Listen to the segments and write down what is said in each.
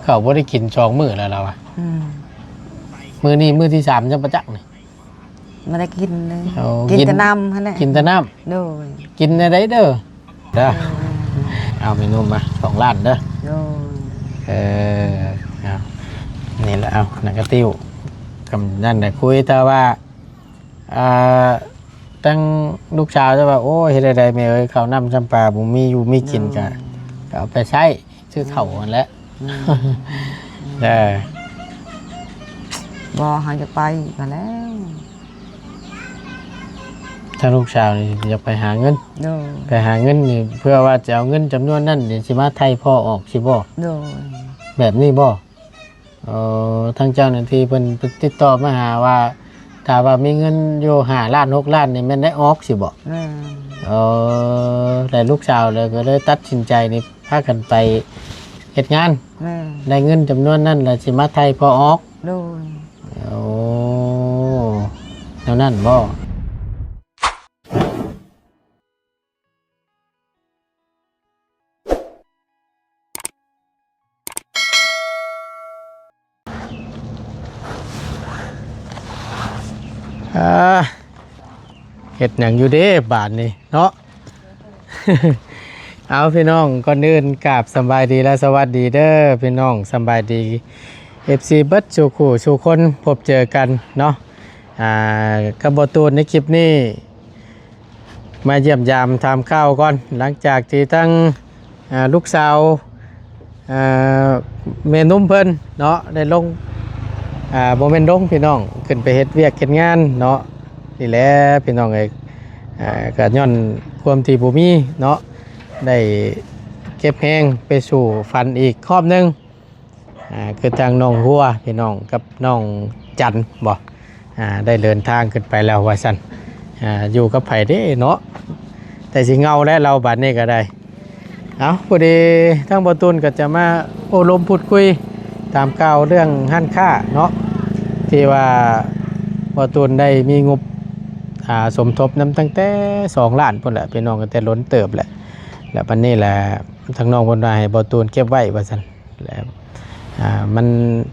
เขาบ่ได้กิน2มื้อแล้วเราอ่ะมื้อนี้มื้อที่3จังประจักษ์นี่ไม่ได้กินเลยกินแต่น้ำหั่นแหละกินแต่น้ำโดยกินในได้เด้อเอาเมนูมา2ล้านเด้อโดยเอานี่แหละเอาหนังกระติ้วกำนั่นได้คุยแต่ว่าตั้งลูกชาวจะว่าโอ้เฮ็ดได้แม่เอ้ยข้าวน้ำจำปาบ่มีอยู่มีกินก็เอาไปใช้ซื้อข้าวนั่นแหละบ่หาจะไปก็แล้วถ้าลูกชาวนี่จะไปหาเงินไปหาเงินนี่เพื่อว่าจะเอาเงินจำนวนนั้นนี่สิมาไทยพ่อออกสิบ่แบบนี้บ่ทางเจ้าหน้าที่เพิ่นติดต่อมาหาว่าถ้าว่ามีเงินอยู่5 ล้าน6 ล้านนี่แม่นได้ออกสิบ่แต่ลูกสาวเลยก็เลยตัดสินใจนี่พากันไปเฮ็ดงานได้เงินจำนวนนั้นแล้วสิมาไทยพอออกแล้วนั่นบ่เฮ็ดหยังอยู่เด้บาทนี่เนาะ เอาพี่น้องก่อนอื่นกราบสบายดีและสวัสดีเด้อพี่น้องสบายดี FC เบิดสู่คู่สู่คนพบเจอกันเนาะกับบตูนในคลิปนี้มาเยี่ยมยามทำข้าวก่อนหลังจากที่ทั้งลูกสาวเมนุ่มเพิ่นเนาะได้ลงโมเมนต์ลงพี่น้องขึ้นไปเฮ็ดเวียกเฮ็ดงานเนาะนี่แหละพี่น้องเอ้ยก็ย้อนความที่บ่มีเนาะได้เก็บแห้งไปสู่ฟันอีกครอบนึงคือทางน้องหัวพี่น้องกับน้องจันบ่ได้เดินทางขึ้นไปแล้วว่าซั่นอยู่กับไผเด้เนาะแต่สิเงาและเราบัดนี้ก็ได้เอาพอดีทั้งบ่ตุนก็จะมาโอ้ลมพูดคุยตามข่าวเรื่องห้านค้าเนาะที่ว่าบ่ตุนได้มีงบสมทบน้ำตั้งแต่2 ล้านพุ่นแหละพี่น้องก็แต่ล้นเติบแหละแล้วปันนี้แหละทางน้องเพิ่นว่าให้บ่ตูนเก็บไว้ว่าซั่นแล้วมัน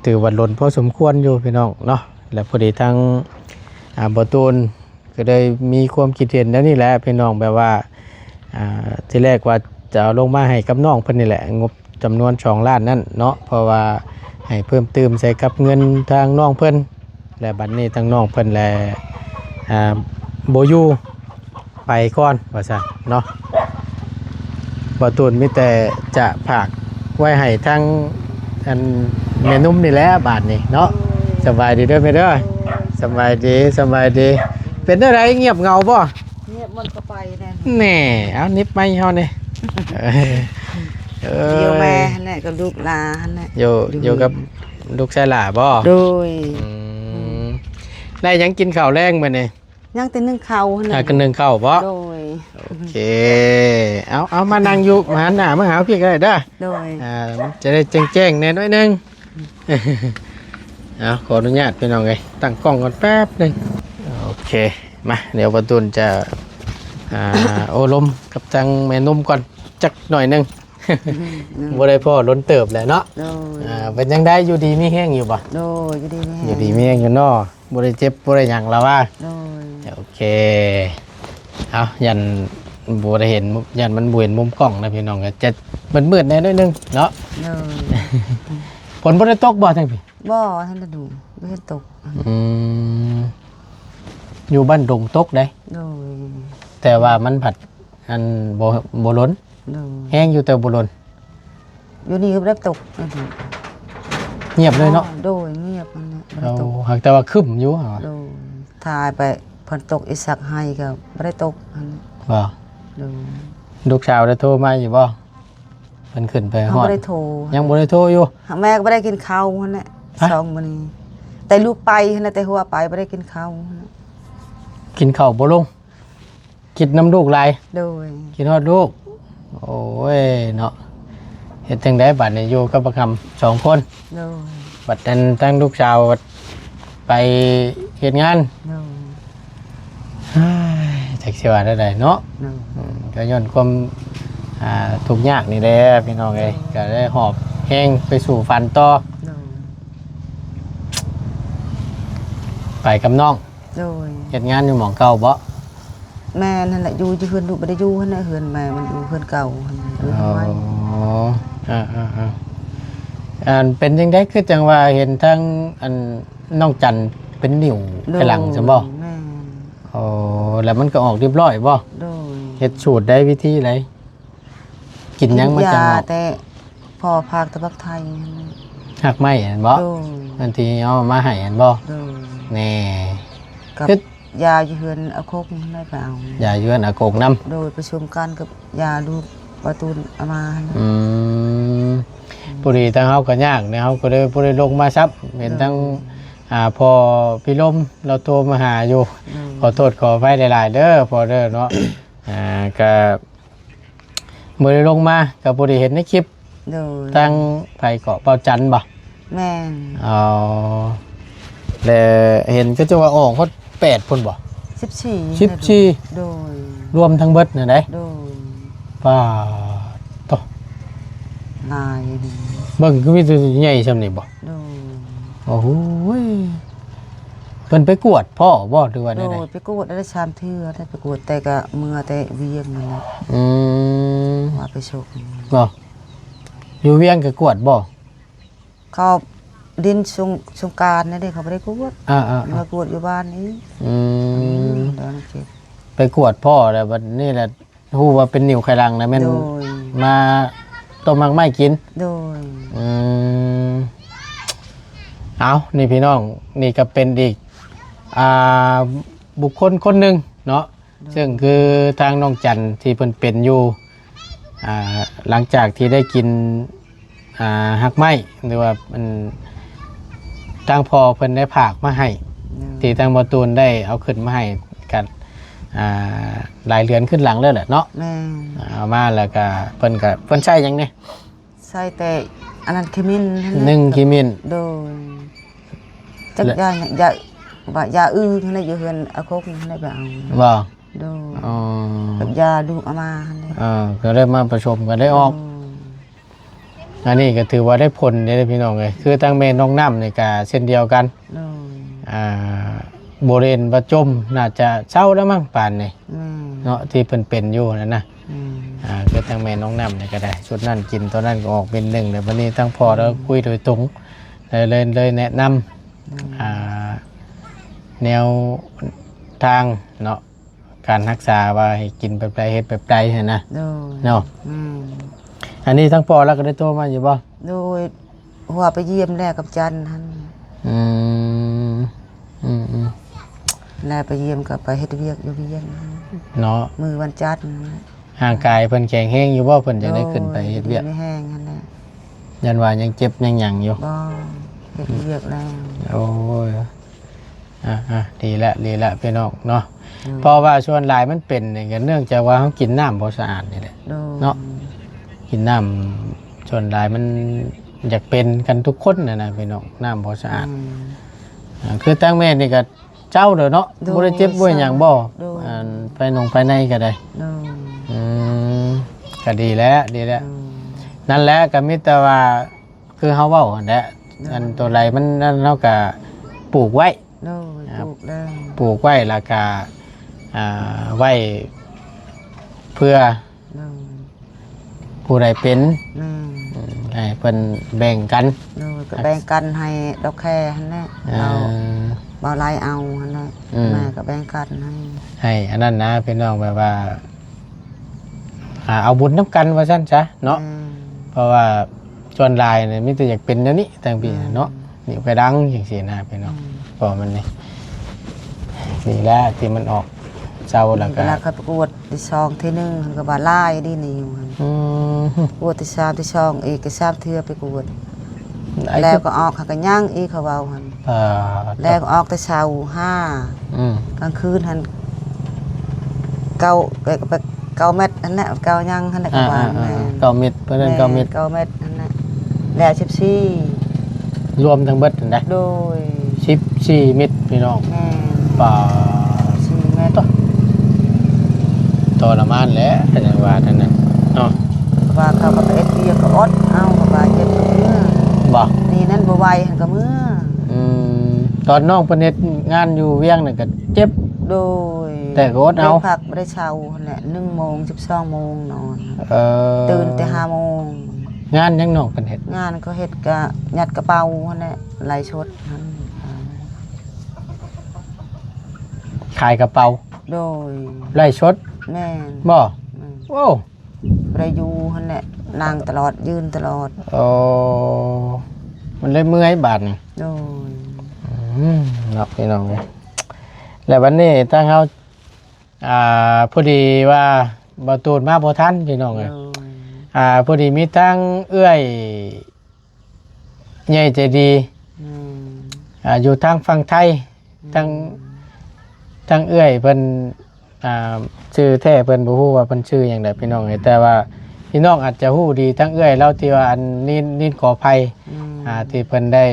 ถือว่าล้นพอสมควรอยู่พี่น้องเนาะแล้วพอดีทางบ่ตูนก็ได้มีความคิดเห็นแล้วนี่แหละพี่น้องแบบว่าที่แรกว่าจะเอาลงมาให้กับน้องเพิ่นนี่แหละงบจำนวน2 ล้านนั่นเนาะเพราะว่าให้เพิ่มเติมใส่กับเงินทางน้องเพิ่นและบัดนี้ทางน้องเพิ่นแลโบยูไปก่อนว่าซั่นเนาะบ่ตูนมีแต่จะฝากไว้ให้ทั้งอันแม่นุ่มนี่แหละบาดนี้เนาะสบายดีเด้อแม่เด้อสบายดีสบายดีเป็นอะไรเงียบเงาบ่เงียบมันก็ไปแน่เอานิบไม้เฮานี่อยู่แม่หั่นแหละกับลูกหลานหั่นแหละอยู่กับลูกชายหล่าบ่โดยได้ยังกินข้าวแรงมื้อนี้ยังแต่นึ่งข้าวหั่นน่ะก็นึ่งข้าวบ่โดยโอเคเอามานั่งอยู่มาหน้ามาหาพี่ก็ได้เด้อโดยจะได้แจ้งๆแน่น้อยนึงขออนุญาตพี่น้องเอ้ยตั้งกล้องก่อนแป๊บนึงโอเคมาเดี๋ยวประตูนจะโอ้ลมกับทางแม่นุ่มก่อนจักหน่อยนึงบ่ได้พ่อล้นเติบแหละเนาะเป็นยังได้อยู่ดีมีแห้งอยู่บ่โดยอยู่ดีมีแห้งอยู่เนาะบ่ได้เจ็บบ่ได้หยังแล้วว่าโอเคเอายันบ่ได้เห็นยันมันบ่เห็นมุมกล้องนะพี่น้องก็จะมืดๆแน่นิดนึงเนาะฝนบ่ได้ตกบ่ทั้งพี่บ่ทันได้ดูบ่เห็นตกอยู่บ้านดงตกได้แต่ว่ามันผัดอันบ่ล้นแห้งอยู่แต่บ่ล้นอยู่นี่ก็บ่ได้ตกเงียบเลยเนาะโดยเงียบมันเราหากแต่ว่าคึมอยู่เหรอโดยถ่ายไปฝนตกอีสักให้ก็บ่ได้ตกบ่ลูกสาวได้โทรมาอยู่บ่เพิ่นขึ้นไปฮอดบ่ได้โทรยังบ่ได้โทรอยู่แม่ก็บ่ได้กินข้าวนั่นแหละ2มื้อนี้แต่ลูกไปนั่นแหละแต่หัวไปบ่ได้กินข้าวกินข้าวบ่ลงกินน้ำลูกหลายโดยกินฮอดลูกโอ้ยเนาะเฮ็ดจังได๋บัดนี้อยู่กับประคำ2 คนโดยบัดนั้นทั้งลูกสาวไปเฮ็ดงานจักสิว่าได้เนาะก็ย้อนความทุกข์ยากนี่แหละพี่น้องเอ้ยก็ได้หอบ แฮงไปสู่ฝันต่อ โดย ไปกับน้อง โดย เฮ็ดงานอยู่หม่องเก่าบ่ แม่นั่นแหละอยู่ที่เฮือนลูกบ่ได้อยู่หั่นน่ะเฮือนแม่มันอยู่เฮือนเก่าหั่นน่ะอยู่ทำไม อันเป็นจังได๋คือจังว่าเห็นทั้งอันน้องจันเป็นนิ่วไปหลังซั่นบ่ แม่ อ๋อแล้วมันก็ออกเรียบร้อยบ่ โดย เฮ็ดสูตรได้วิธีไหนกินหยังมาจัง ยา ออก แต่พอภาคตะบักไทยหั่นน่ะ หักไม้เห็นบ่ โดย บางทีเอามาให้เห็นบ่ โดย แน่ กับ คือ ยาอยู่เฮือนเอาคกได้ไปเอา อย่าเยือนอากงนำ โดยประชุมกันกับยาลูกประตูนเอามาหั่นน่ะ ปุรีทางเฮาก็ยากเนี่ยเฮาก็เลยบ่ได้ลงมาซับเห็นทั้งพอพี่ลมเราโทรมาหาอยู่ขอโทษขออภัยหลายๆเด้อพอเด้อเนาะก็บ่ได้ลงมาก็บ่ได้เห็นในคลิป โดย ทางไผเกาะเป่าจันทร์บ่ แม่น อ๋อแล้วเห็นก็จะว่าออกฮอด8พุ่นบ่ 14 14 โดย รวมทั้งเบิดน่ะได้ โดย ป้าตอ ลายนี่ เบิ่งคือมีตัวใหญ่ซำนี่บ่ โดย โอ้โหยเพิ่นไปกวดพ่อบ่หรือว่า โด ได้ ยไปกวดได้ชามเทื่อได้ไปกวดแต่ก็เมื่อแต่เวียงนั่นแหละ อืม ว่าไปชก บ่อยู่เวียงก็กวดบ่ เขาดินสงกรารนั่นเด้เขาบ่ได้กวด อ่า มากวดอยู่บ้านนี้ ๆอืม แล้วมันเจ็บ ไปกวดพ่อแล้วบัดนี้แหละฮู้ว่าเป็นนิ้วไขลังนะแม่น โดย มาต้มมักไม้กิน โดย อืมเอานี่พี่น้อง นี่ก็เป็นอีกบุคคลคนหนึ่งเนาะ ซึ่งคือทางน้องจันที่เพิ่นเป็นอยู่หลังจากที่ได้กินหักไม้หรือว่ามันทางพอเพิ่นได้ผากมาให้ ที่ทางบอตูนได้เอาขึ้นมาให้กันหลายเรือนขึ้นหลังเลยแหละเนาะ แม่ เอามาแล้วก็เพิ่นใช้หยังนี่ ใส่แต่อันนั้นขมิ้นนั่นแหละ นึ่งกิมิน โดยจักยาเนี่ยยาอื้อนั่นแหละอยู่เฮือนเอาคกนั่นแหละไปเอา บ่ โดย อ๋อ กับยาลูกเอามาหั่นแหละ ก็ได้มาประชุมกันได้ออกอันนี้ก็ถือว่าได้ผลได้พี่น้องเลยคือตั้งแม่น้องน้ำในกาเช่นเดียวกัน โดย โบเรนประจมน่าจะเช่าแล้วมั้งป่านนี่ เนาะที่เป็นอยู่นั่นนะคือทั้งแม่น้องน้ำนี่ก็ได้ชุดนั่นกินตัวนั้นก็ออกเป็นหนึ่งเลยวันนี้ทั้งพอแล้วคุยโดยตรงเลยแนะนำแนวทางเนาะการรักษาว่าให้กินแบบใดเฮ็ดแบบใดเห็นนะ โดย เนาะอันนี้ทั้งพอแล้วก็ได้โทรมาอยู่บ่ โดยหัวไปเยี่ยมแลกับจันหัน อืม แลไปเยี่ยมกับไปเฮ็ดเวียกอยู่เวียง เนาะ มือวันจันทร์ ห่างกายเพิ่นแข็งแห้งอยู่บ่เพิ่นจะได้ขึ้นไปเฮ็ดเวียก ไม่แห้งนั่นแหละ ยันว่ายังเจ็บยังหยังอยู่ บ่เฮ็ดเวียกแล้ว โอ้ยดีละพี่น้องเนาะเพราะว่าส่วนหลายมันเป็นเนี่ยก็เนื่องจากว่าเขากินน้ำบ่สะอาดนี่แหละ เนาะ กินน้ำส่วนหลายมันอยากเป็นกันทุกคนนะพี่น้องน้ำบ่สะอาดคือตั้งแม่นี่ก็เจ้าเด้อเนาะบ่ได้เจ็บบ่หยังบ่ภายในก็ได้ก็ดีแล้วนั่นแหละก็มีแต่ว่าคือเฮาเว้าหั่นแหละอันตัวไรมันนั่นเฮาก็ปลูกไว้ โดยถูกแล้ว ปลูกไว้แล้วก็ไว้เพื่อผู้ใดเป็นให้เพิ่นแบ่งกัน โดยก็แบ่งกันให้ดอกแค่หั่นแหละเอาบ่ไล่เอาหั่นแหละแม่ก็แบ่งกันให้อันนั้นนะพี่น้องแบบว่าเอาบุญน้ำกันว่าซั่นซะเนาะเพราะว่าส่วนหลายเนี่ยมีแต่อยากเป็นแนวนี้ตั้งปีเนาะนี่ไปดังจังซี่นะพี่น้องเพราะมันนี่แหละที่มันออกเจ้าแล้วก็ เวลาเขาประกวดที่ช่องที่นึงก็บ่าลายดีนี่อยู่ประกวดที่3ที่ช่องอีกก็3เทื่อไปประกวดแล้วก็ออกเขาก็ย่างอีกเขาเว้าหั่นแล้วก็ออกแต่เช้า5กลางคืนหั่นเก้าเม็ดนั่นแหละเก้าย่างหั่นแหละก็ว่า9เม็ดเพิ่น9เม็ด 9เม็ดนั่นแหละแล้ว14รวมทั้งเบิดนั่นได้ โดย14เม็ดพี่น้องป่า 4เม็ดทรมานแหละจังว่าท่านน่ะเนาะ ว่าเขาก็ไปเอ็ดเวียก็อดเอาก็ว่าเจ็บเนื้อ บ่ นี่นั่นบ่ไหวหันก็เมื่อ ตอนน้องเพิ่นเฮ็ดงานอยู่เวียงน่ะก็เจ็บ โดย แต่ก็อดเอา ได้พักบ่ได้เช้าหั่นแหละ1 โมง 12 โมงนอน ตื่นแต่5 โมง งานยังน้องเพิ่นเฮ็ด งานก็เฮ็ดก็ยัดกระเป๋าหั่นแหละไหลชดหั่น ขายกระเป๋า โดย ไล่ชด แม่น บ่ แม่น โอ้ บ่ได้อยู่หั่นแหละนั่งตลอดยืนตลอด โอ้มันเลยเมื่อยบาดนี่ โดย เนาะพี่น้องเอ้ยแล้ววันนี้ถ้าเฮาพอดีว่าบ่ตูนมาบ่ทันพี่น้อง โด เอ้ย ย พอดีมีทั้งเอื้อยใหญ่ใจดี อยู่ทางฝั่งไทยทั้งเอื้อยเพิ่นชื่อแท้เพิ่นบ่ฮู้ว่าเพิ่นชื่อหยังใดพี่น้องเอ้ยแต่ว่าพี่น้องอาจจะฮู้ดีทั้งเอื้อยเราที่ว่าอันนินขออภัยที่เพิ่นได้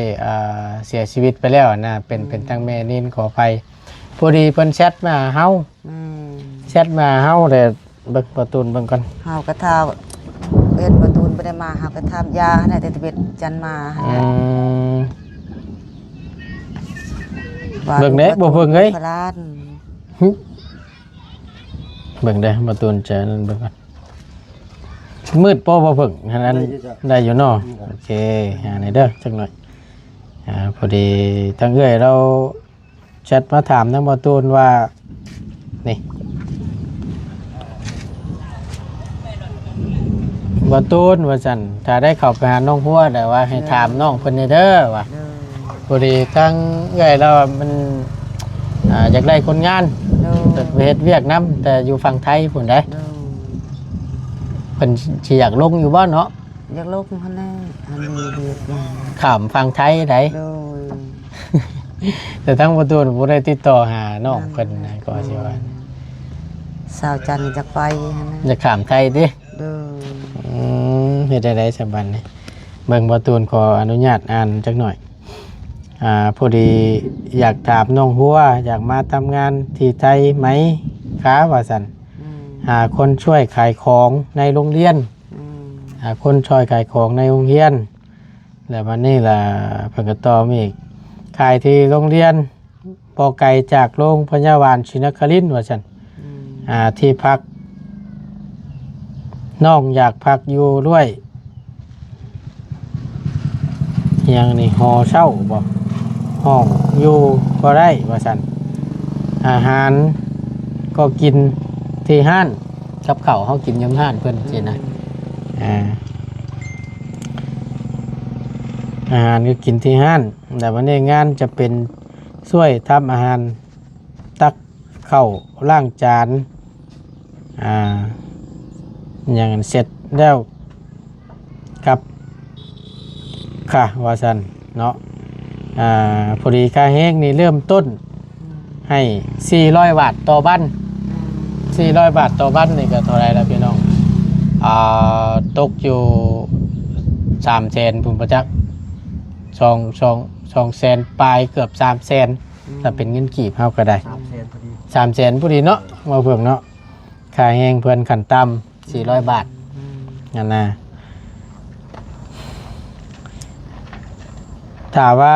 เสียชีวิตไปแล้วนะเป็นทั้งแม่นินขออภัยพอดีเพิ่นแชทมาหาเฮาแชทมาหาเฮาแต่เบิ่งประตูนเบิ่งก่อน เฮากระทาเอ็ดประตูนบ่ได้มาเฮากระทายาหั่นแหละแต่11จันมาหั่นแหละ เบิ่งเด้บ่เบิ่งเอ้ย พลาน เบิ่งได้ประตูนจะนั่นเบิ่งก่อนมืดบ่เบิ่งอันนั้นได้อยู่เนาะโอเคในเด้อจักหน่อยพอดีทั้งเอื้อยเราแชทมาถามทั้งประตูนว่านี่ประตูนว่าซั่นถ้าได้เข้าไปหาน้องหัวได้ว่าให้ถามน้องเพิ่นเด้อว่าพอดีทั้งเอื้อยเรามันอยากได้คนงานแต่ไปเฮ็ดเวียกนํแต่อยู่ฝั่งไทยพุ่นได้เพิ่นสิอยากลงอยู่บ่เนาะ อยากลบหั่นแน่อันนี้เรียกมา ข้ามฝั่งไทยได้ โดย แต่ทั้งประตูบ่ได้ติดต่อหาน้องเพิ่นนะก็สิว่า สาวจันทร์จักไปหั่นนะ จะข้ามไทยติ โดย เฮ็ดได้สบันนี่เบิ่งประตูขออนุญาตอ่านจักหน่อยพอดีอยากถามน้องหัวอยากมาทำงานที่ไทยไหมคะว่าซั่นหาคนช่วยขายของในโรงเรียนหาคนช่วยขายของในโรงเรียนแล้ววันนี้ล่ะเพิ่นก็ต่อมาอีกขายที่โรงเรียนบ่ไกลจากโรงพยาบาลศรีนครินทร์ว่าซั่นที่พักน้องอยากพักอยู่ด้วยยังนี่หอเช่าบ่ห้องอยู่ก็ได้ว่าซั่นอาหารก็กินที่ห้านกับข้าวเฮากินยำห้านเพิ่นสินะอาหารก็กินที่ห้านแต่วันนี้งานจะเป็นช่วยทำอาหารตักข้าวล้างจานอย่างเสร็จแล้วกับค่ะว่าซั่นเนาะพอดีค่าแห้งนี่เริ่มต้นให้400 บาทต่อบ้าน400 บาทต่อบ้านนี่ก็เท่าไหร่แล้วพี่น้องตกอยู่300,000พุ่นประจักษ์2แสนปลายเกือบ300,000ถ้าเป็นเงินกีบเฮาก็ได้300,000พอดีเนาะมาเพิ่งเนาะค่าแห้งเพิ่นขั้นต่ำ400 บาทนั่นนะถ้าว่า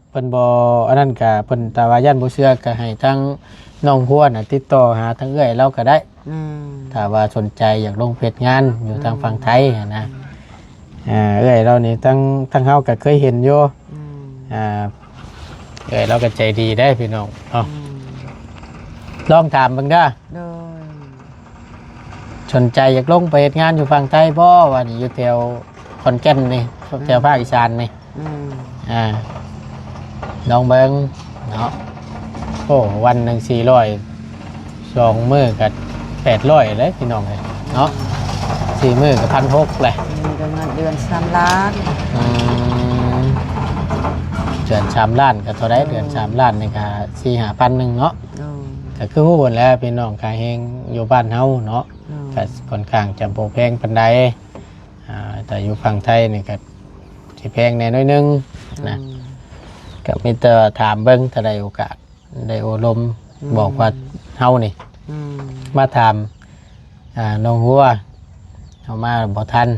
เพิ่นบ่อันนั้นก็เพิ่นถ้าว่าย่านบ่เชื่อก็ให้ทั้งน้องหัวน่ะติดต่อหาทั้งเอื้อยเราก็ได้ถ้าว่าสนใจอยากลงเพจงานอยู่ทางฝั่งไทยนะเอื้อยเรานี่ทั้งเฮาก็เคยเห็นอยู่เอื้อยเราก็ใจดีได้พี่น้องลองถามเบิ่งเด้อ โดย สนใจอยากลงไปเฮ็ดงานอยู่ฝั่งไทยบ่ว่านี่อยู่แถวขอนแก่นนี่แถวภาคอีสานนี่น้องเบิ้งเนาะโอ้วันหนึ่ง400 2 มื้อกับ800เลยพี่น้องเลยเนาะ4 มื้อกับ1,600เลย มีเงินเดือน3 ล้าน เดือน3 ล้านก็เท่าไรเดือน3 ล้านนี่ก็4-5,000นึงเนาะก็คือฮู้หมดแล้วพี่น้องขายแฮงอยู่บ้านเฮาเนาะก็ค่อนข้างจะบ่แพงปานใดแต่อยู่ฝั่งไทยนี่ก็สิแพงแน่น้อยนึงนะก็มีแต่ถามเบิ่งถ้าได้โอกาสได้อบรมบอกว่าเฮานี่มาถามน้องหัวเฮามาบ่ทัน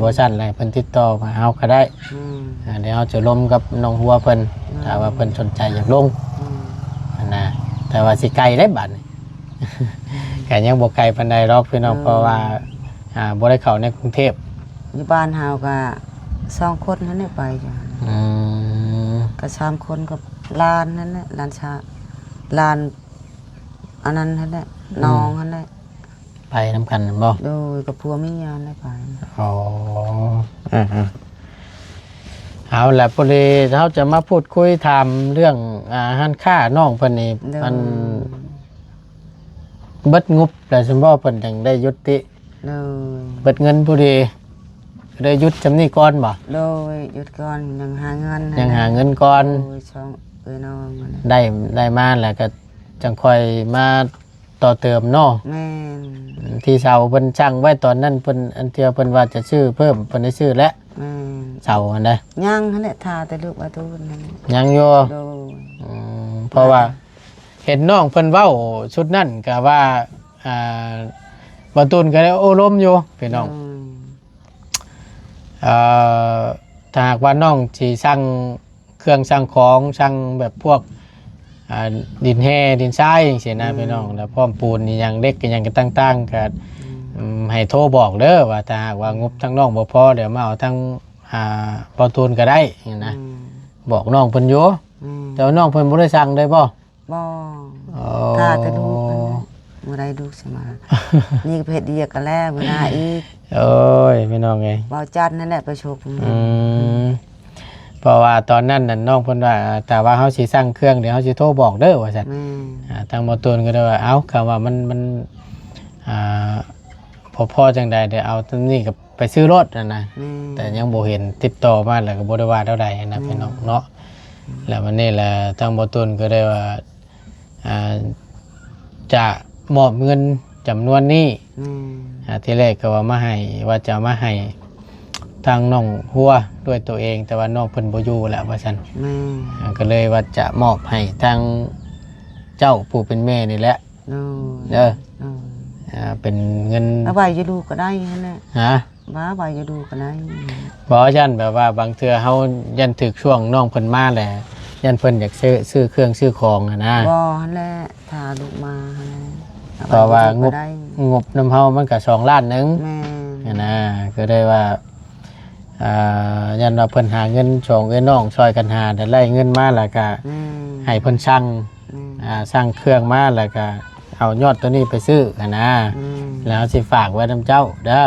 บ่ซั่นอะไรเพิ่นติดต่อมาเฮาก็ได้ เดี๋ยวเราจะล้มกับน้องหัวเพิ่นถ้าว่าเพิ่นสนใจอยากลงนะแต่ว่าสิไกลได้บัดนี่ แต่ยังบ่ไกลปานใดหรอกพี่น้องเพราะว่าบ่ได้เข้าในกรุงเทพอยู่บ้านเฮาก็2คนนั่นแหละไปจ้ะก็3คนกับหลานนั่นแหละหลานชาหลานอันนั้นนั่นแหละน้องนั่นแหละไปนำกันบ่โดยกับผัวเมียนั่นแหละไปอ๋อเอาล่ะพอดีเฮาจะมาพูดคุยถามเรื่องร้านค้าน้องเพิ่นนี่มันเบิดงบแล้วซั่นบ่เพิ่นจังได้ยุติเบิดเงินพอดีได้หยุดจำนี้ก่อนบ่โดยหยุดก่อนยังหาเงินก่อนช่องน้องได้มาแล้วก็จังค่อยมาต่อเติมเนาะแม่นที่เสาเพิ่นช่างไว้ตอนนั้นเพิ่นอันเที่ยวเพิ่นว่าจะซื้อเพิ่มเพิ่นได้ซื้อแล้วเสาอันใดยังนั่นแหละทาแต่ลูกประตูนั่นยังอยู่เพราะว่าเห็นน้องเพิ่นเว้าชุดนั้นก็ว่าประตูก็ได้โอ้ล้มอยู่พี่น้องถ้าหากว่าน้องที่สั่งเครื่องสั่งของสั่งแบบพวกดินแห่ดินทรายอย่างเสียนะพี่น้องแล้วพร้อมปูนอย่างเล็กอย่างกันตั้งๆก็ให้โทรบอกเด้อว่าถ้าหากว่างบทั้งน้องบ่พอเดี๋ยวมาเอาทั้งปอตูนก็ได้อย่างนะบอกน้องเพิ่นอยู่แต่น้องเพิ่นบ่ได้สั่งได้บ่ถ้าจะดูบ่ได้ดูใช่มั้ยนี่เพชรเดียกันแล้วบ่น่าอีกโอ้ยพี่น้องไงบ่จัดนั่นแหละไปชกเพราะว่าตอนนั้นน่ะน้องเพิ่นว่าแต่ว่าเฮาสิสั่งเครื่องเดี๋ยวเฮาสิโทรบอกเด้อว่าซั่นทางบ่ตูนก็ได้ว่าเอ้าคำว่ามันพอจังใดเดี๋ยวเอาตรงนี้ก็ไปซื้อรถนะแต่ยังบ่เห็นติดต่อมาแล้วก็บ่ได้ว่าเท่าใดนะพี่น้องเนาะแล้ววันนี้แหละทางบ่ตูนก็ได้ว่าจะมอบเงินจำนวนนี้ที่แรกก็ว่ามาให้ว่าจะมาให้ทางน้องหัวด้วยตัวเองแต่ว่าน้องเพิ่นบ่อยู่แล้วว่าซั่นก็เลยว่าจะมอบให้ทางเจ้าผู้เป็นแม่นี่แหละเป็นเงินเอาไว้จะดูก็ได้นั่นแหละว้าไว้จะดูก็ได้บ่ยันแบบว่าบางเทื่อเฮายันถึกช่วงน้องเพิ่นมาแหละยันเพิ่นอยากซื้อเครื่องซื้อของนะบ่นั่นแหละถ้าลูกมาเพราะว่างบนำเฮามันก็2 ล้านนึงนะก็ได้ว่ายันว่าเพิ่นหาเงินส่งเงินน้องช่วยกันหาได้ไล่เงินมาแล้วก็ให้เพิ่นสั่งเครื่องมาแล้วก็เอายอดตัวนี้ไปซื้อนะแล้วสิฝากไว้นำเจ้าเด้อ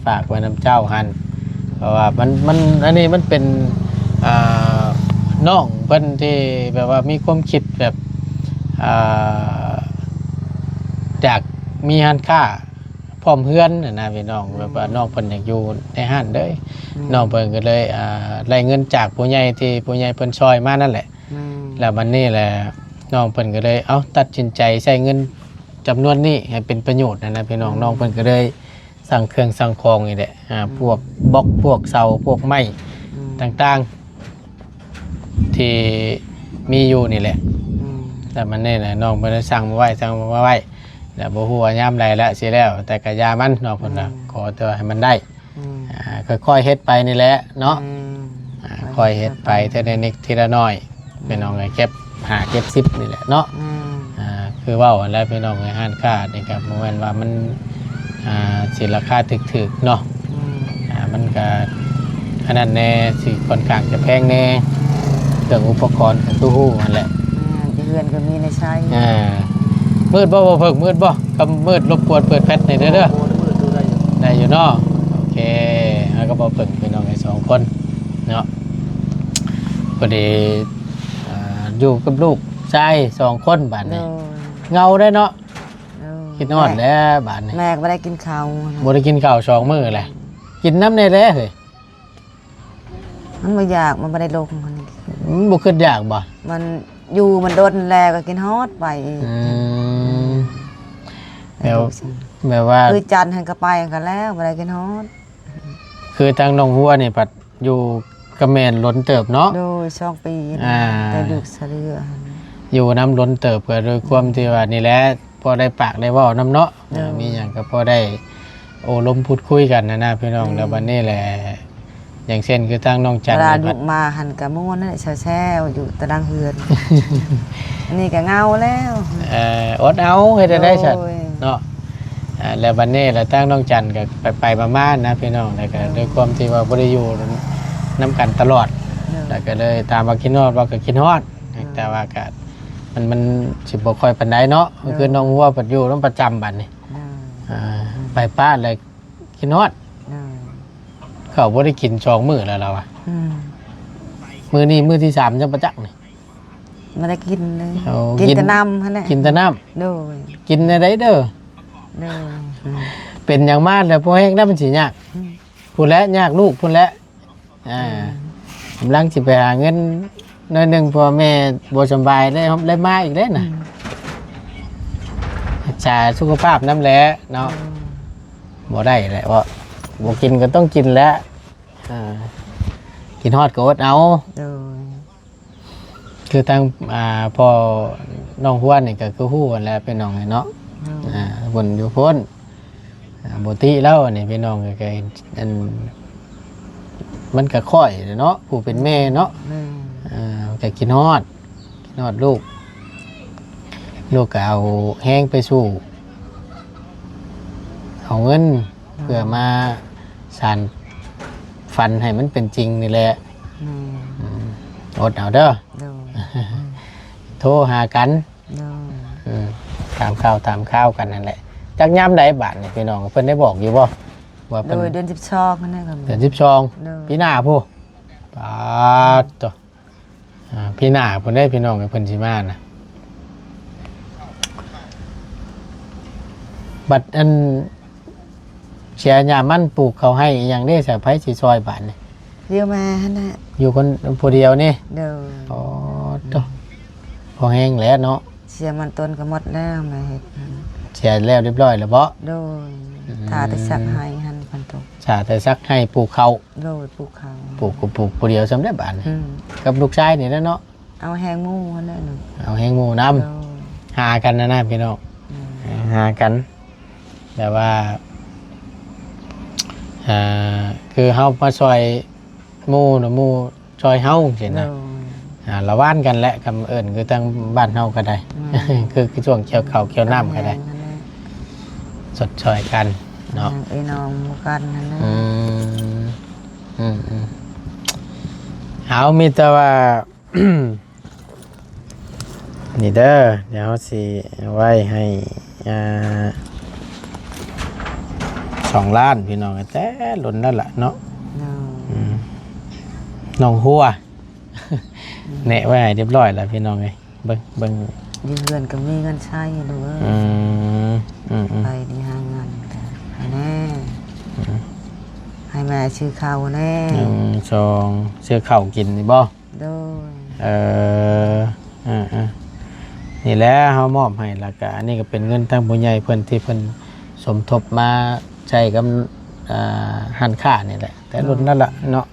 ฝากไว้นำเจ้าหั่นเพราะว่ามันอันนี้มันเป็นน้องเพิ่นที่แบบว่ามีความคิดแบบอยากมีร้านค้าพร้อมเพื่อนนะพี่น้องแบบว่าน้องเพิ่นอยากอยู่ในห้างเด้อน้องเพิ่นก็เลยได้เงินจากผู้ใหญ่ที่ผู้ใหญ่เพิ่นช่วยมานั่นแหละแล้ววันนี้แหละน้องเพิ่นก็เลยตัดสินใจใช้เงินจำนวนนี้ให้เป็นประโยชน์นะพี่น้องน้องเพิ่นก็เลยสั่งเครื่องสั่งของนี่แหละพวกบล็อกพวกเสาพวกไม้ต่างๆที่มีอยู่นี่แหละแต่มันนี่แหละน้องเพิ่นสั่งมาไว้แล้วบ่ฮู้ว่ายามใดแล้วสิแล้วแต่ก็ยามันน้องเพิ่นน่ะขอตัวให้มันได้ค่อยๆเฮ็ดไปนี่แหละเนาะค่อยเฮ็ดไปทีละนิดทีละน้อยพี่น้องไอ้เก็บ5 เก็บ 10นี่แหละเนาะคือเว้าแล้วพี่น้องไอ้ร้านค้านี่ครับบ่แม่นว่ามันสิราคาถูกๆเนาะมันก็อันนั้นแน่สิค่อนข้างจะแพงแน่เครื่องอุปกรณ์ตู้ฮู้นั่นแหละเรือนก็มีในใช้มืดบ่เพิ่งมืดบ่คำมืดรบกวนเปิดแพทนี่เด้อได้อยู่เนาะโอเคแล้วก็บ่เพิ่งพี่น้องไอ้2 คนเนาะพอดีอยู่กับลูกชาย2 คนบัดนี้เงาได้เนาะคิดฮอดแล้วบัดนี้แม่ก็บ่ได้กินข้าวบ่ได้กินข้าว2 มื้อแหละกินน้ำในแลเฮ้ยมันบ่อยากมันบ่ได้ลงมันบ่คิดอยากบ่มันอยู่มันโดนแลก็กินฮอดไปแบบว่าคือจันทร์ให้ก็ไปกันแล้วบ่ได้กินฮอดคือทางน้องหัวนี่ปัดอยู่กับแม่นล้นเติบเนาะโดย2 ปีแต่ลูกเสืออยู่น้ำล้นเติบก็โดยความที่ว่านี่แหละพอได้ปากได้เว้าน้ำเนาะมีหยังก็พอได้โอ้ลมพูดคุยกันนะพี่น้องแล้ววันนี้แหละ อย่างเช่นคือทางน้องจัน เวลา นี่ ลูกมาหันกะม่วนนั่นแหละแซ่วๆอยู่ตะดังเฮือน อันนี้ก็เงาแล้ว อดเอาเฮ็ดได้ซั่น โอ้ย เนาะแล้วบัดนี้แล้วทางน้องจันก็ไปมาๆนะพี่น้องแล้วก็ด้วยความที่ว่าบ่ได้อยู่นํกันตลอด แล้วก็เลยตามมาคิดฮอดว่าก็คิดฮอดแต่ว่าก็มันสิบ่ค่อยปานใดเนาะคือน้องวัวปัดอยู่นำประจำบัดนี้ไปป้าเลยคิดฮอดเขาบ่ได้กิน2มื้อแล้วเราอ่ะมื้อนี้มื้อที่3จังประจักษ์นี่ ไม่ได้กินเลย เอา กิน กิน แต่น้ำฮะเนี่ย กินแต่น้ำ โดย กินได้เด้อ โดย เป็นอย่างมากแล้วพอแห้งได้มันสิยากพูดแล้วยากลูกพูดแล้วกำลังสิไปหาเงินหน่อยหนึงพอแม่บ่สำบายได้มาอีกแล้วน่ะรักษาสุขภาพน้ำแหละเนาะบ่ได้แหละว่าบ่กินก็ต้องกินแล้วกินฮอดก็อดเอา โดย คือทางพอน้องฮวนนี่ก็คือฮู้กันแล้วเป็นน้องไงเนาะบนอยู่พ้นบ่ติแล้วนี่พี่น้องก็อันมันก็ค่อยเนาะผู้เป็นแม่เนาะก็กินฮอดลูกก็เอาแห้งไปสู่เอาเงินเพื่อมาสานฝันให้มันเป็นจริงนี่แหละอดเอาเด้อ โดย โทรหากัน โดย ตามข้าวกันนั่นแหละจักย่ำใดบาทนี่พี่น้องเพิ่นได้บอกอยู่บ่ว่า โด เป็น ยเดือน12นั่นแหละครับ เดือน12พี่หน้าผู้ปาดตัวพี่หน้าเพิ่นได้พี่น้องกับเพิ่นสิมานะบัดอันเสียยามันปลูกเขาให้อหย่างนี้ใส่ไผสิซอยบาทนี่ เดียวมาฮะน่ะ อยู่คนผู้เดียวนี่ โดย อ๋อตัวพอแห้งแล้วเนาะ เสียมันต้นก็หมดแล้วมาเฮ็ดหั่น เสียแล้วเรียบร้อยแล้วบ่ โดยถ้าแต่สักให้หันพันตก สาแต่ซักให้ปลูกเขา โดยปลูกเขา ปลูกก็ปลูกผู้เดียวสำเร็จบาทนี่ กับลูกชายนี่แหล้วเนาะ เอาแหงหมูหั่นน่ะหนู เอาแห้งหมูน้ โดย ำหากันนะพี่น้องหากันแต่ว่าคือเฮามาซอยหมู่หมู่ซอยเฮาเห็น โด นะ ย ละว่านกันแหละคำเอิญคือทางบ้านเฮาก็ได้ คือช่วงเกี่ยวข้าวเกี่ยวน้ำก็ได้ สดซอยกันเนาะ ไอ้น้องหมู่กันนั่นนะ เอามีแต่ว่า นี่เด้อเดี๋ยวสิไว้ให้2 ล้านพี่น้องแต่หล่นนั่นแหละเนาะ โดย น้องหัว แนะไว้ให้เรียบร้อยแล้วพี่น้องเอ้ยเบิ่ง ยืมเงินก็มีเงินใช้อยู่ด้วย ไปดีหางานให้แน่ให้แม่ชื่อเขาแน่ 2ซื้อข้าวกินนี่บ่ โดย นี่แหละเฮามอบให้แล้วก็อันนี้ก็เป็นเงินทางผู้ใหญ่เพิ่นที่เพิ่นสมทบมาใช้กับหันค่านี่แหละแต่หล่นนั่นล่ะเนาะ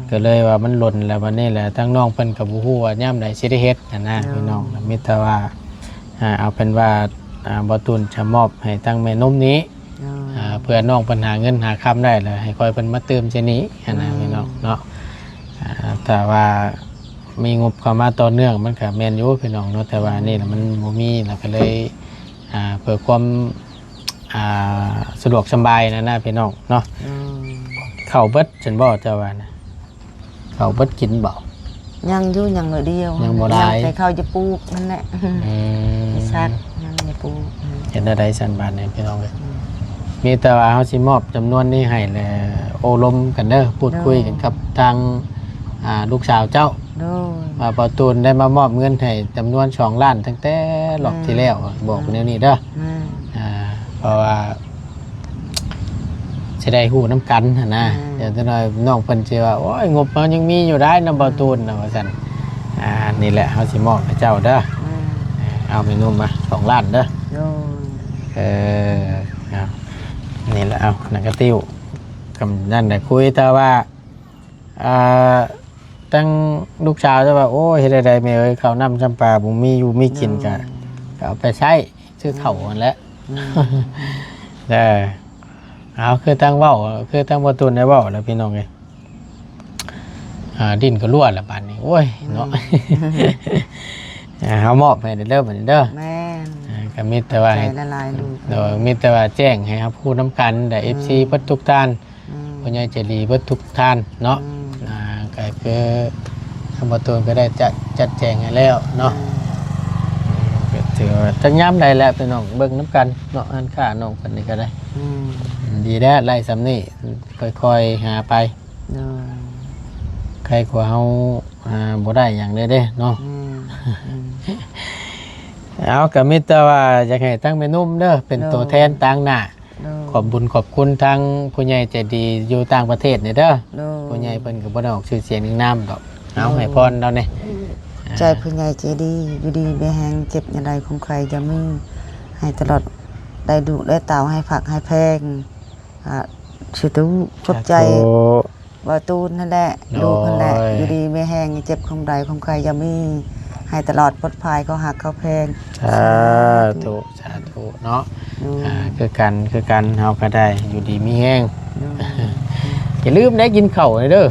ก็เลยว่ามันหล่นแล้ววันนี้แหละทั้งน้องเพิ่นก็บ่ฮู้ว่ายามใดสิได้เฮ็ดนะพี่น้องมีแต่ว่าเอาเป็นว่าบ่ตุนจะมอบให้ทั้งแม่นมนี้เพื่อน้องเพิ่นหาเงินหาคำได้แล้วให้คอยเพิ่นมาเติมเจนี้นะพี่น้องเนาะแต่ว่ามีงบเข้ามาต่อเนื่องมันก็แม่นอยู่พี่น้องเนาะแต่ว่านี่น่ะมันบ่มีแล้วก็เลยเพื่อความสะดวกสบายนะพี่น้องเนาะข้าวเบิดฉันบ่เจ้าว่านะข้าวเบิดกินบ่ ยังอยู่ยังหน่อยเดียว ยังบ่ได้ แต่เขาจะปลูกนั่นแหละซักยังจะปลูก เห็นได้สันบาทเนี่ยพี่น้องเลยมีแต่ว่าเฮาสิมอบจำนวนนี้ให้แลโอลมกันเด้อพูดคุยกันกับทางลูกสาวเจ้า โดย ว่าปอตูนได้มามอบเงินให้จำนวน2 ล้านตั้งแต่รอบที่แล้วบอกแนวนี้เด้อเพราะว่าจะได้ฮู้น้ำกันนะเดี๋ยวจะหน่อยน้องเพิ่นสิว่าโอ้ยงบมันยังมีอยู่ได้นำปอตูนนะว่าซั่นนี่แหละเฮาสิมอบให้เจ้าเด้อเอาเมนูมา2 ล้านเด้อ โดย เอานี่แหละเอาหนังกระติ้วกำนั่นแต่คุยแต่ว่าตั้งลูกชาวจะว่าโอ้ยเฮ็ดได้แม่เอ้ยข้าวน้ำจำปาบ่มีอยู่มีกินก็เอาไปใช้ซื้อข้าวนั่นแหละเอาคือตั้งเว้าคือตั้งบ่ตุนได้เว้าแล้วพี่น้องเอ้ย ดินก็รั่วแล้วบาดนี้โอ้ยเนาะเฮามอบให้เด้อบัดนี้เด้อ แม่น ก็มีแต่ว่า ใจ ให้ ละลายลูก โดยมีแต่ว่าแจ้งให้ครับผู้น้ำกันแต่ FC เบิดทุกท่านผู้ใหญ่ใจดีเบิดทุกท่านเนาะก็คือทางประตูก็ได้จัดแจงให้แล้วเนาะก็ถือว่าจังย้ำได้แล้วพี่น้องเบิ่งน้ำกันเนาะอันค่าน้องคนนี้ก็ได้ดีแล้วไล่สำนี่ค่อยๆหาไปใครกว่าเฮาบ่ได้อย่างเด้เนาะเอาก็มีแต่ว่าอยากให้ทั้งแม่นุ่มเด้อเป็นตัวแทนต่างหน้าขอบบุญขอบคุณทั้งผู้ใหญ่ใจดีอยู่ต่างประเทศเนี่ยเด้อผู้ใหญ่เพิ่นก็บ่ได้ออกชื่อเสียงอีกนามดอกเอาให้พรเราเนี่ย ใจผู้ใหญ่ใจดีอยู่ดีไม่แห้งเจ็บอย่างไรของใครจะไม่ให้ตลอดได้ดุได้เต่าให้ผักให้แพงชื่อตู้ชดใจบ่ตูนนั่นแหละดูนั่นแหละอยู่ดีไม่แห้งเจ็บของใดของใครจะไม่ให้ตลอดปลอดภัยเขาหักเขาแพงสาธุเนาะคือกันเฮาก็ได้อยู่ดีมีแห้งอย่าลืมได้กินข้าวเด้อ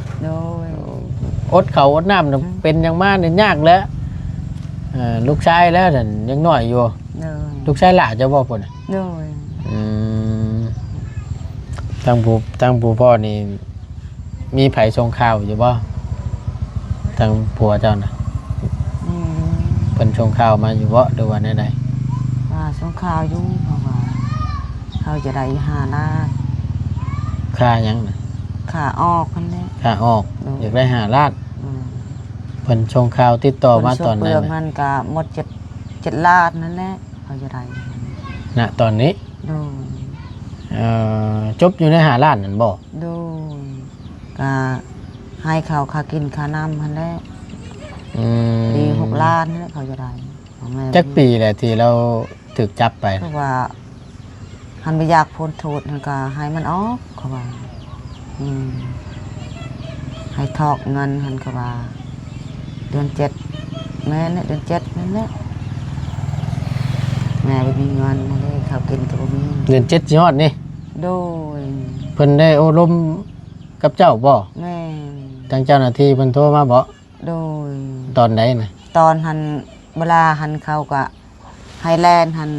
อดข้าวอดน้ำเป็นอย่างมากเนี่ยยากแล้วลูกชายแล้วนั่นยังน้อยอยู่ลูกชายหล่าจะบ่พุ่นตั้งผู้พ่อนี่มีไผส่งข่าวอยู่บ่ตั้งผัวเจ้าน่ะเพิ่นส่งข่าวมาอยู่บ่หรือว่าใดๆส่งข่าวอยู่เพราะว่าเขาจะได้5 ล้านค่าหยังน่ะค่าออกนั่นแหละค่าออกอยากได้5 ล้านเพิ่นส่งข่าวติดต่อมาตอนนั้นเปลือกมันก็หมด7 ล้านนั่นแหละเขาจะได้ณตอนนี้จบอยู่ใน5 ล้านนั่นบ่ดูก็ให้เขาค่ากินค่าน้ำนั่นแหละปี6 ล้านนี่เขาจะได้จักปีแหละที่เราถูกจับไปเพราะว่าหันไปอยากพ้นโทษมันก็ให้มันออกเขาว่าให้ทอกเงินหันเขาว่าเดือน7แม่เนี่ยเดือน7นั่นแหละแม่ไปมีเงินนั่นเลยเขากินกับบ่มีเดือน7ยอดนี่โดยเพิ่นได้อบรมกับเจ้าบ่แม่ทางเจ้าหน้าที่เพิ่นโทรมาบ่โดยตอนไหนน่ะตอนหันเวลาหันเขาก็ไฮแลนด์หัน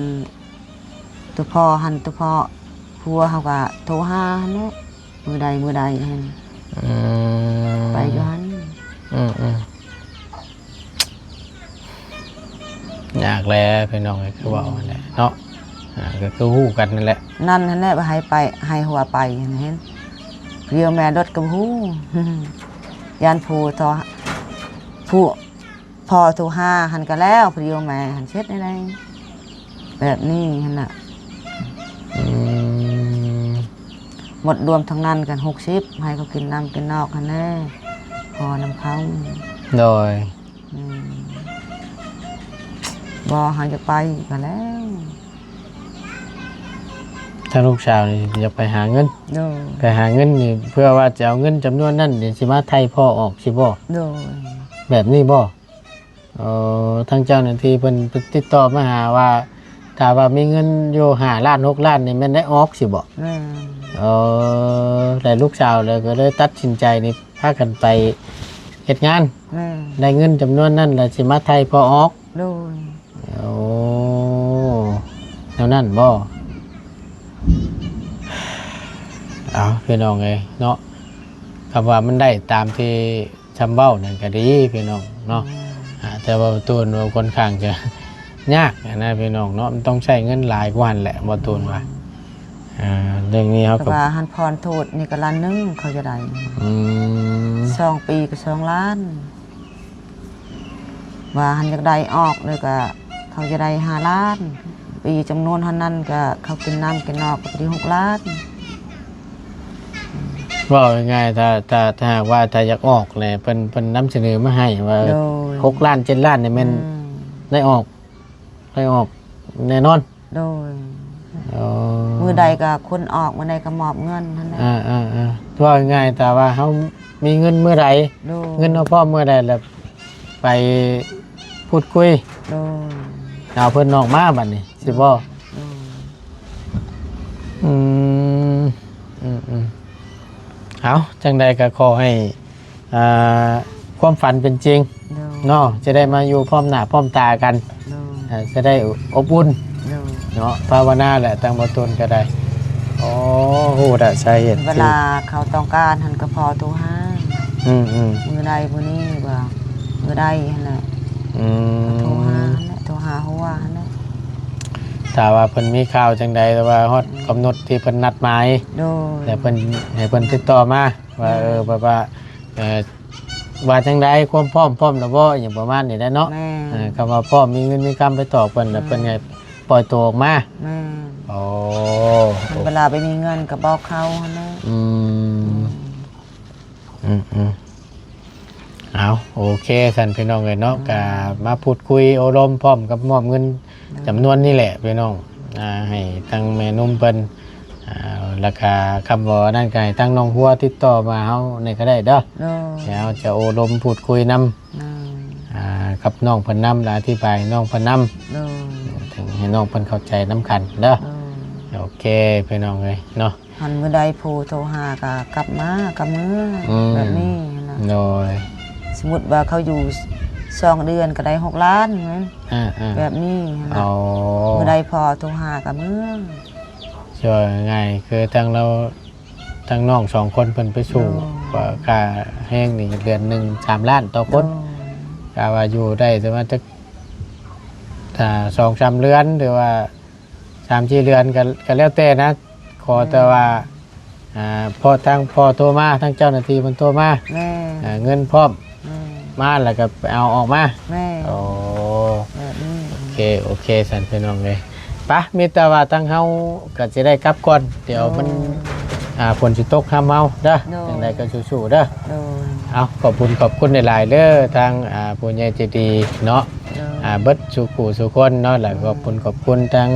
ตัวพ่อผัวเขาก็โทรหาเนาะมือใดหันไปอยู่หันอยากแล้วพี่น้องคือว่านั่นแหละเนาะก็คือฮู้กันนั่นแหละนั่นแหละว่าให้หัวไปเห็นเรียวแม่รถกับฮู้ยานผู้พอโทรหาหันก็แล้วเรียวแม่หันเช็ดอะไรแบบนี้หันน่ะหมดรวมทั้งนั้นกัน60ให้เขากินน้ำกินนอกกันแน่พอน้ำเขาโดยบ่หาจะไปกันแล้วถ้าลูกสาวนี่จะไปหาเงินไปหาเงินนี่เพื่อว่าจะเอาเงินจำนวนนั้นเดี๋ยวสิมาไทยพ่อออกสิบ่แบบนี้บ่ทางเจ้าหน้าที่เพิ่นติดต่อมาหาว่าถ้าว่ามีเงินอยู่5 ล้าน6 ล้านนี่มันได้ออกสิบ่แต่ลูกสาวเลยก็เลยตัดสินใจนี่พากันไปเฮ็ดงานได้เงินจำนวนนั้นแล้วสิมาไทยพ่อออกแล้วนั่นบ่เอาพี่น้องเอ้ยเนาะคำว่ามันได้ตามที่ชำเบ้านั่นก็ดีพี่น้องเนาะแต่ว่าตูนว่าค่อนข้างจะยากนะพี่น้องเนาะมันต้องใช้เงินหลายกว่าแหละบ่ตูนว่าเรื่องนี้เขาก็ว่าหันพรโทษนี่ก็ล้านนึงเขาจะได้2 ปีก็2 ล้านว่าหันจากใดออกเลยก็เขาจะได้5 ล้านปีจำนวนเท่านั้นก็เขากินน้ำกินนอกก็ได้6 ล้านว่าง่ายๆถ้าหากว่าถ้าอยากออกเลยเป็นนำเสนอมาให้ว่า6 ล้าน7 ล้านเนี่ยมันได้ออกแน่นอนโดยมือใดก็คนออกมือใดก็มอบเงินนั่นแหละว่าง่ายแต่ว่าเขามีเงินเมื่อไรเงินเอาพ่อเมื่อใดแล้วไปพูดคุยเอาเพิ่นนอกมาบัดนี้สิบ่เอาจังใดก็ขอให้ อ่าความฝันเป็นจริง โดย เนาะจะได้มาอยู่พร้อมหน้าพร้อมตากัน โดย จะได้อบอุ่น โดย เนาะภาวนาแหละตั้งบ่ตนก็ได้โอ้โหดะใช่เหตุ เวลาเขาต้องการหันก็พอตัวห้า อืม มือใดมือนี้ว่ามือใดหั่นแหละ อืม โทรหาหั่นแหละโทรหาหัวหั่นแหละ ถ้าว่าเพิ่นมีข่าวจังใดแต่ว่าฮอดกำหนดที่เพิ่นนัดหมาย โดย แต่เพิ่นให้เพิ่นติดต่อมาว่าแบบว่าว่าจังใดความพร้อมแล้วบ่อย่างประมาณนี้ได้เนาะ แม่ คำว่าพร้อมมีเงินมีคำไปตอบเพิ่นแล้วเพิ่นให้ปล่อยตัวออกมา แม่ โอ้ เวลาไปมีเงินก็บอกเขาหั่นแหละ อืมเอาโอเคสันพี่น้องเลยเนาะก็มาพูดคุยอบรมพร้อมกับมอบเงินจำนวนนี่แหละพี่น้องให้ตั้งแม่นุ่มเพิ่นราคาคำว่านั่นก็ให้ตั้งน้องหัวติดต่อมาเฮาในก็ได้เด้อ โดย เดี๋ยวจะอบรมพูดคุยนำ โดย กับน้องเพิ่นนำและอธิบายน้องเพิ่นน โดย ำถึงให้น้องเพิ่นเข้าใจน้ำกันเด้อ โดย โอเคพี่น้องเลยเนาะ หันมือใดโพโทรหาก็กลับมากับมือแบบนี้นะ โดย สมมติว่าเขาอยู่2 เดือนก็ได้6 ล้านเหมือน แบบนี้นะ เอา มือใดพอโทรหากับมือ ช่วยง่ายคือทั้งเราทั้งน้อง2 คนเพิ่นไปสู่ว่าค่าแห้งนี่เดือนหนึ่ง3 ล้านต่อคนกะว่าอยู่ได้แต่ว่าจะถ้า2-3 เดือนหรือว่า3-4 เดือนก็แล้วแต่นะขอแต่ว่าพอทั้งพอโทรมาทั้งเจ้าหน้าที่เพิ่นโทรมา แม่ เงินพร้อม แม่ มาแล้วก็ไปเอาออกมา แม่ โอ้ แบบนี้ โอเคสันพี่น้องเลยปะมีแต่ว่าตั้งเฮาก็จะได้กลับก่อนเดี๋ยวมันฝนสิตกห้ามเมาเด้อจังไดก็สู้ๆเด้อ โดย เอาขอบคุณหลายๆเด้อทางผู้ใหญ่ใจดีเนาะ โดย เบิดสุขูสุคนเนาะแล้วก็ขอบคุณทาง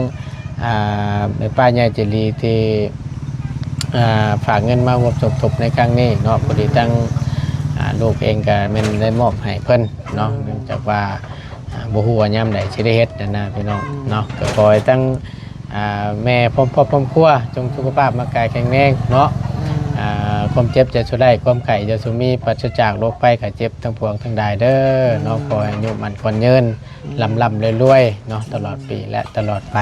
แม่ป้าใหญ่ใจดีที่ฝากเงินมาร่วมสมทบในครั้งนี้เนาะพอดีตั้งลูกเองก็แม่นได้มอบให้เพิ่นเนาะเนื่องจากว่าบ่ฮู้ว่ายามใดสิได้เฮ็ดนะพี่น้องเนาะก็ขอให้ตั้งแม่พร้อมครัวจงสุขภาพร่างกายแข็งแรงเนาะความเจ็บจะสุดได้ความไข้จะสุมีปราศจากโรคภัยไข้เจ็บทั้งปวงทั้งใดเด้อเนาะขอให้อายุมันคนยืนลำรวยๆเนาะตลอดปีและตลอดไป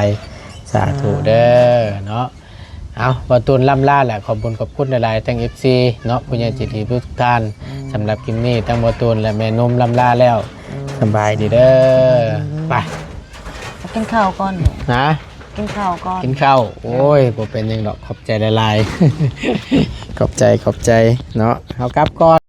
สาธุเด้อเนาะเอาประตูนล่ำล่าแหละขอบคุณหลายๆทั้ง FC เนาะผู้ใหญ่จิตดีทุกท่านสำหรับคลิปนี้ทั้งประตูนและแม่นุ่มล่ำล่าแล้วสบายดีเด้อไป กินข้าวก่อน นะ กินข้าวก่อน กินข้าวโอ้ยบ่เป็นหยังดอกขอบใจหลายๆ ขอบใจเนาะเอากลับก่อน